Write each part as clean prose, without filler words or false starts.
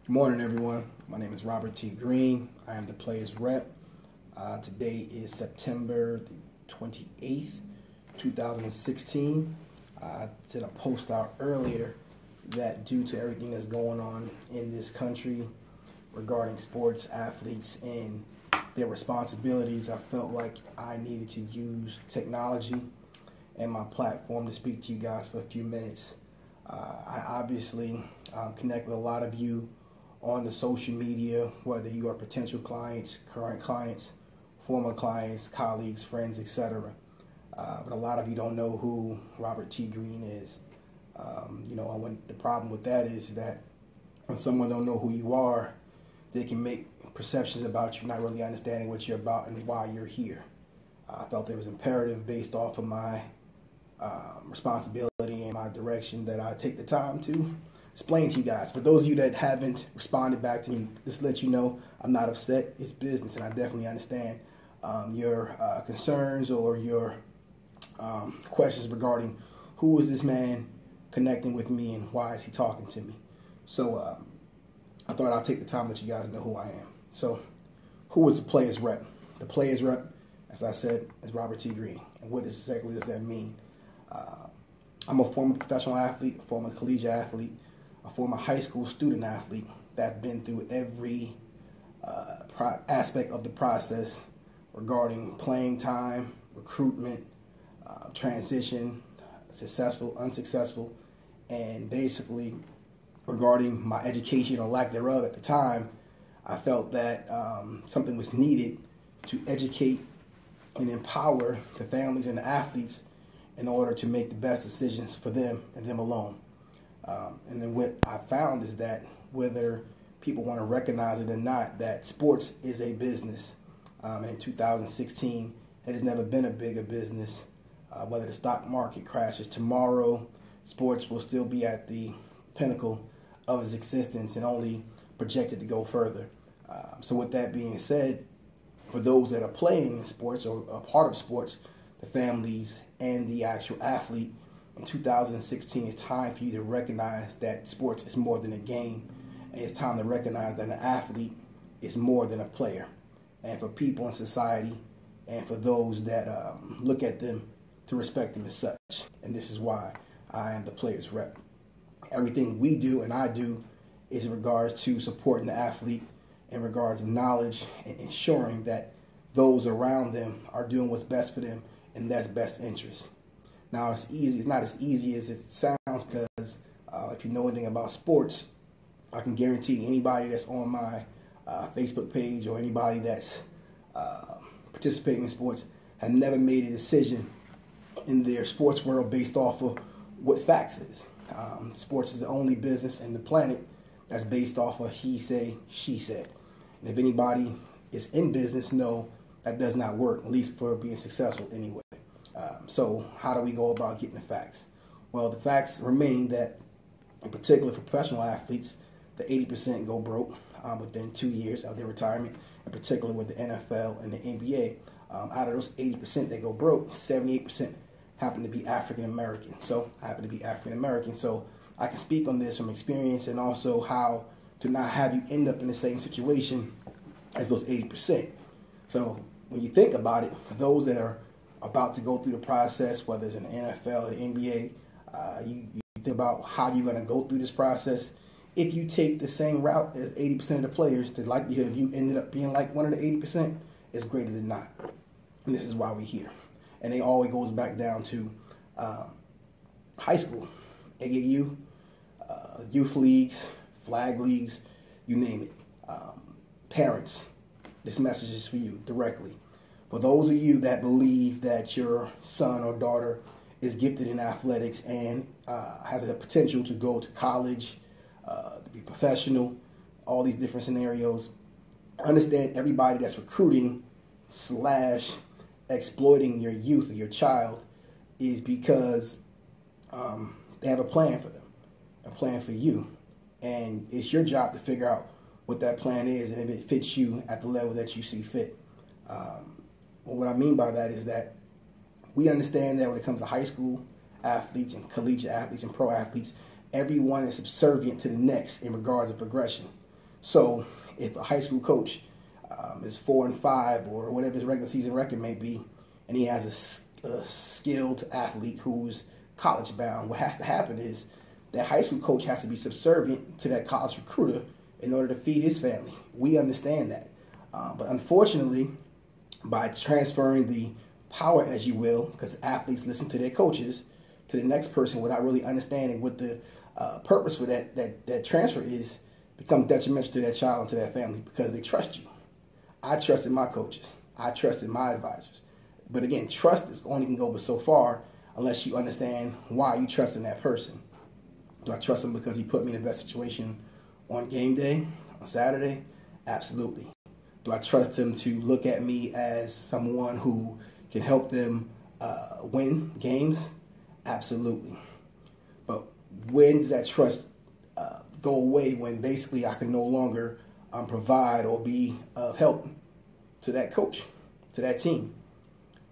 Good morning, everyone. My name is Robert T. Green. I am the Players Rep. Today is September the 28th, 2016. I did a post out earlier that due to everything that's going on in this country regarding sports, athletes, and their responsibilities, I felt like I needed to use technology and my platform to speak to you guys for a few minutes. I obviously connect with a lot of you on the social media, whether you are potential clients, current clients, former clients, colleagues, friends, etc. But a lot of you don't know who Robert T. Green is. The problem with that is that when someone don't know who you are, they can make perceptions about you, not really understanding what you're about and why you're here. I felt it was imperative, based off of my responsibility and my direction, that I take the time to explain to you guys. For those of you that haven't responded back to me, just to let you know, I'm not upset. It's business, and I definitely understand your concerns or your questions regarding who is this man connecting with me and why is he talking to me. So I thought I'd take the time to let you guys know who I am. So who is the Players Rep? The Players Rep, as I said, is Robert T. Green. And what exactly does that mean? I'm a former professional athlete, a former collegiate athlete, a former high school student athlete that's been through every aspect of the process regarding playing time, recruitment, transition, successful, unsuccessful, and basically regarding my education or lack thereof at the time. I felt that something was needed to educate and empower the families and the athletes in order to make the best decisions for them and them alone. And then what I found is that whether people want to recognize it or not, that sports is a business. And in 2016, it has never been a bigger business. Whether the stock market crashes tomorrow, sports will still be at the pinnacle of its existence and only projected to go further. So with that being said, for those that are playing sports or a part of sports, the families and the actual athlete, in 2016, it's time for you to recognize that sports is more than a game, and it's time to recognize that an athlete is more than a player. And for people in society, and for those that look at them, to respect them as such. And this is why I am the Players Rep. Everything we do and I do is in regards to supporting the athlete, in regards of knowledge and ensuring that those around them are doing what's best for them and that's best interest. Now, it's not as easy as it sounds, because if you know anything about sports, I can guarantee anybody that's on my Facebook page or anybody that's participating in sports have never made a decision in their sports world based off of what facts is. Sports is the only business in the planet that's based off of he say, she said. And if anybody is in business, know that does not work, at least for being successful anyway. So how do we go about getting the facts? Well, the facts remain that, in particular for professional athletes, the 80% go broke within 2 years of their retirement, in particular with the NFL and the NBA. Out of those 80% that go broke, 78% happen to be African American. So I happen to be African American, so I can speak on this from experience and also how to not have you end up in the same situation as those 80%. So when you think about it, for those that are about to go through the process, whether it's in the NFL or the NBA, you think about how you're going to go through this process. If you take the same route as 80% of the players, the likelihood of you ended up being like one of the 80% is greater than not. And this is why we're here. And it always goes back down to high school, AAU, youth leagues, flag leagues, you name it. Parents, this message is for you directly. For those of you that believe that your son or daughter is gifted in athletics and has the potential to go to college, to be professional, all these different scenarios, understand everybody that's recruiting / exploiting your youth or your child is because they have a plan for them, a plan for you. And it's your job to figure out what that plan is and if it fits you at the level that you see fit. What I mean by that is that we understand that when it comes to high school athletes and collegiate athletes and pro athletes, everyone is subservient to the next in regards to progression. So if a high school coach is 4-5 or whatever his regular season record may be, and he has a skilled athlete who's college bound, what has to happen is that high school coach has to be subservient to that college recruiter in order to feed his family. We understand that. But unfortunately, by transferring the power, as you will, because athletes listen to their coaches, to the next person without really understanding what the purpose for that transfer is, become detrimental to that child and to that family because they trust you. I trusted my coaches. I trusted my advisors. But again, trust is only can go but so far unless you understand why you trust in that person. Do I trust him because he put me in the best situation on game day, on Saturday? Absolutely. Do I trust him to look at me as someone who can help them win games? Absolutely. But when does that trust go away when basically I can no longer provide or be of help to that coach, to that team?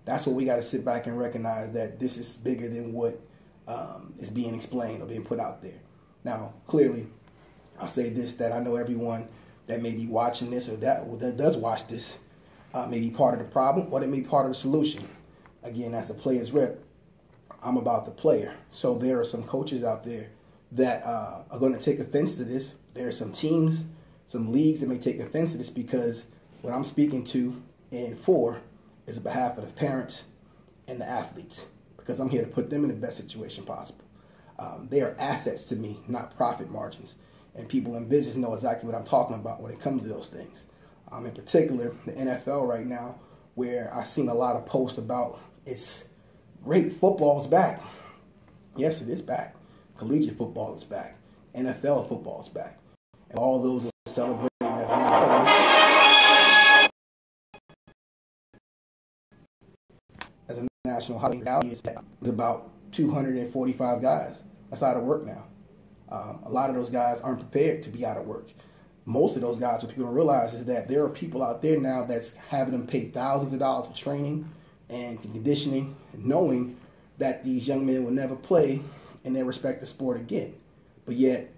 That's what we got to sit back and recognize, that this is bigger than what is being explained or being put out there. Now, clearly, I'll say this, that I know everyone that may be watching this or that does watch this may be part of the problem or they may be part of the solution. Again, as a player's rep, I'm about the player. So there are some coaches out there that are going to take offense to this. There are some teams, some leagues that may take offense to this because what I'm speaking to and for is on behalf of the parents and the athletes, because I'm here to put them in the best situation possible. They are assets to me, not profit margins. And people in business know exactly what I'm talking about when it comes to those things. In particular, the NFL right now, where I've seen a lot of posts about it's great, football's back. Yes, it is back. Collegiate football is back. NFL football is back. And all those are celebrating as a national holiday. Reality is that there's about 245 guys that's out of work now. A lot of those guys aren't prepared to be out of work. Most of those guys, what people don't realize is that there are people out there now that's having them pay thousands of dollars for training and conditioning, knowing that these young men will never play in their respective sport again. But yet,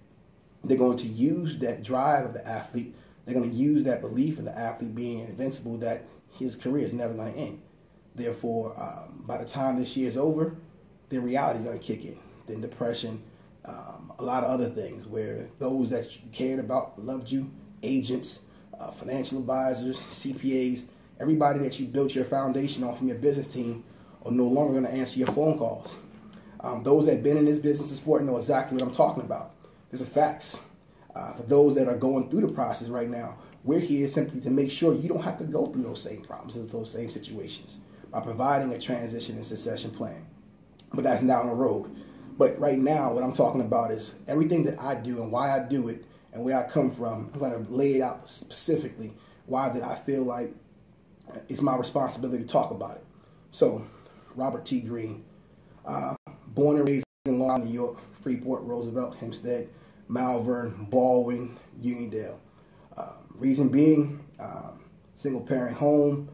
they're going to use that drive of the athlete. They're going to use that belief in the athlete being invincible, that his career is never going to end. Therefore, by the time this year is over, the reality is going to kick in. Then depression, a lot of other things where those that you cared about, loved you, agents, financial advisors, CPAs, everybody that you built your foundation on from your business team are no longer going to answer your phone calls. Those that have been in this business and sport know exactly what I'm talking about. These are facts. For those that are going through the process right now, we're here simply to make sure you don't have to go through those same problems and those same situations by providing a transition and succession plan. But that's down the road. But right now, what I'm talking about is everything that I do and why I do it and where I come from. I'm going to lay it out specifically why that I feel like it's my responsibility to talk about it. So, Robert T. Green, born and raised in Long Island, New York, Freeport, Roosevelt, Hempstead, Malvern, Baldwin, Uniondale. Reason being, single parent home.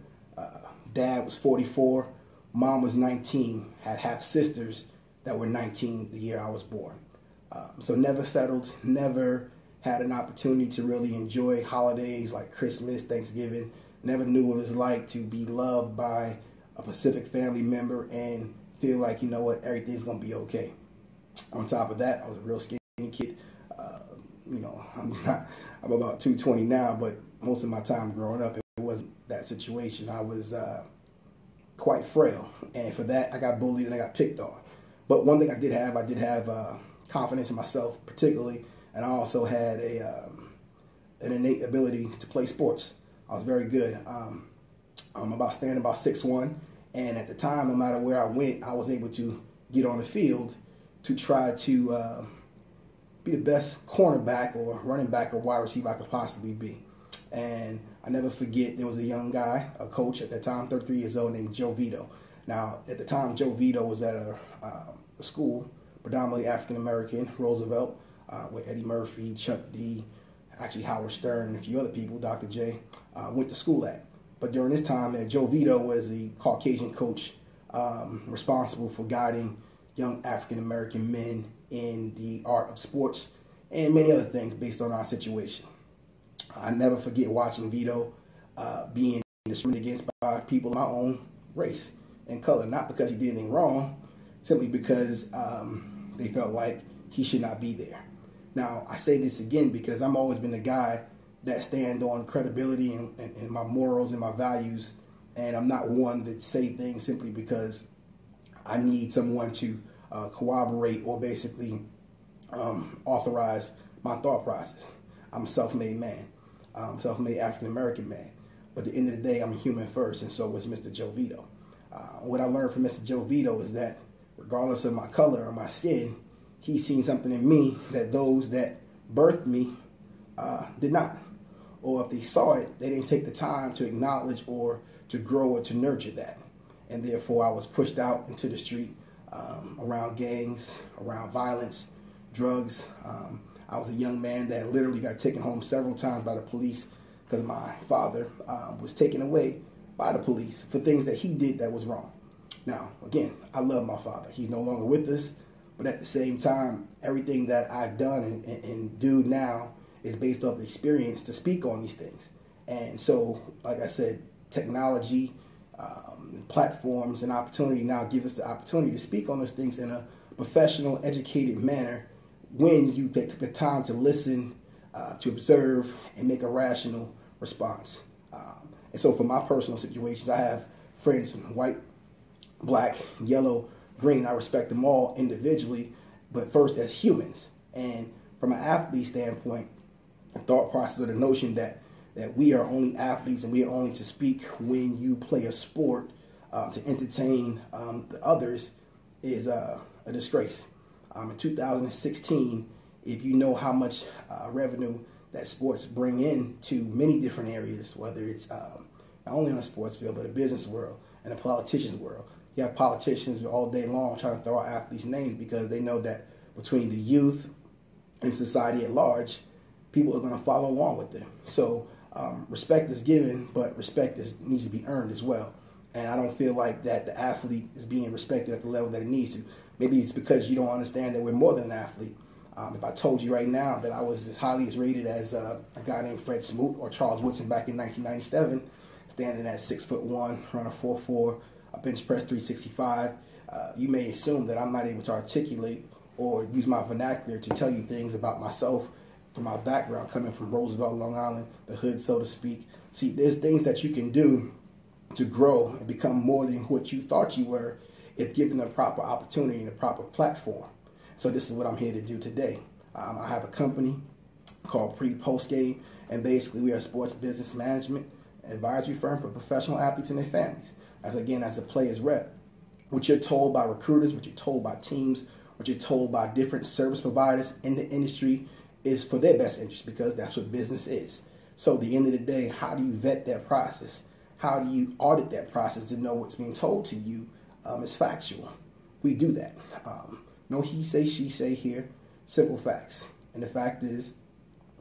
Dad was 44, mom was 19, had half sisters that were 19 the year I was born. So never settled, never had an opportunity to really enjoy holidays like Christmas, Thanksgiving. Never knew what it was like to be loved by a Pacific family member and feel like, you know what, everything's going to be okay. On top of that, I was a real skinny kid. I'm about 220 now, but most of my time growing up, it wasn't that situation. I was quite frail, and for that, I got bullied and I got picked on. But one thing I did have confidence in myself, particularly, and I also had an innate ability to play sports. I was very good. I'm about 6'1", and at the time, no matter where I went, I was able to get on the field to try to be the best cornerback or running back or wide receiver I could possibly be. And I never forget, there was a young guy, a coach at that time, 33 years old, named Joe Vito. Now, at the time, Joe Vito was at a school, predominantly African-American, Roosevelt, with Eddie Murphy, Chuck D, actually Howard Stern, and a few other people, Dr. J, went to school at. But during this time, Joe Vito was the Caucasian coach responsible for guiding young African-American men in the art of sports and many other things based on our situation. I never forget watching Vito being discriminated against by people of my own race and color, not because he did anything wrong, simply because they felt like he should not be there. Now, I say this again because I've always been the guy that stand on credibility and my morals and my values, and I'm not one that say things simply because I need someone to corroborate or basically authorize my thought process. I'm a self-made man. I'm a self-made African-American man. But at the end of the day, I'm a human first, and so was Mr. Joe Vito. What I learned from Mr. Joe Vito is that regardless of my color or my skin, he's seen something in me that those that birthed me did not. Or if they saw it, they didn't take the time to acknowledge or to grow or to nurture that. And therefore, I was pushed out into the street around gangs, around violence, drugs. I was a young man that literally got taken home several times by the police because my father was taken away by the police for things that he did that was wrong. Now, again, I love my father. He's no longer with us, but at the same time, everything that I've done and do now is based off experience to speak on these things. And so, like I said, technology, platforms, and opportunity now gives us the opportunity to speak on those things in a professional, educated manner when you take the time to listen, to observe, and make a rational response. And so for my personal situations, I have friends from white, black, yellow, green. I respect them all individually, but first as humans. And from an athlete standpoint, the thought process of the notion that we are only athletes and we are only to speak when you play a sport to entertain the others is a disgrace. In 2016, if you know how much revenue that sports bring in to many different areas, whether it's not only on the sports field, but the business world and the politicians world. You have politicians all day long trying to throw out athletes' names because they know that between the youth and society at large, people are going to follow along with them. So respect is given, but respect needs to be earned as well. And I don't feel like that the athlete is being respected at the level that it needs to. Maybe it's because you don't understand that we're more than an athlete. If I told you right now that I was as highly as rated as a guy named Fred Smoot or Charles Woodson back in 1997, standing at 6'1", running 4'4", a bench press 365, you may assume that I'm not able to articulate or use my vernacular to tell you things about myself from my background, coming from Roosevelt, Long Island, the hood, so to speak. See, there's things that you can do to grow and become more than what you thought you were if given the proper opportunity and the proper platform. So this is what I'm here to do today. I have a company called Post Game, and basically we are a sports business management advisory firm for professional athletes and their families. As a player's rep, what you're told by recruiters, what you're told by teams, what you're told by different service providers in the industry is for their best interest because that's what business is. So at the end of the day, how do you vet that process? How do you audit that process to know what's being told to you is factual? We do that. No he say, she say here, simple facts. And the fact is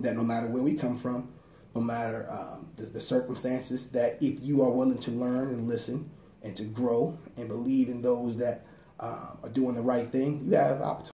that no matter where we come from, no matter the circumstances, that if you are willing to learn and listen and to grow and believe in those that are doing the right thing, you have opportunity.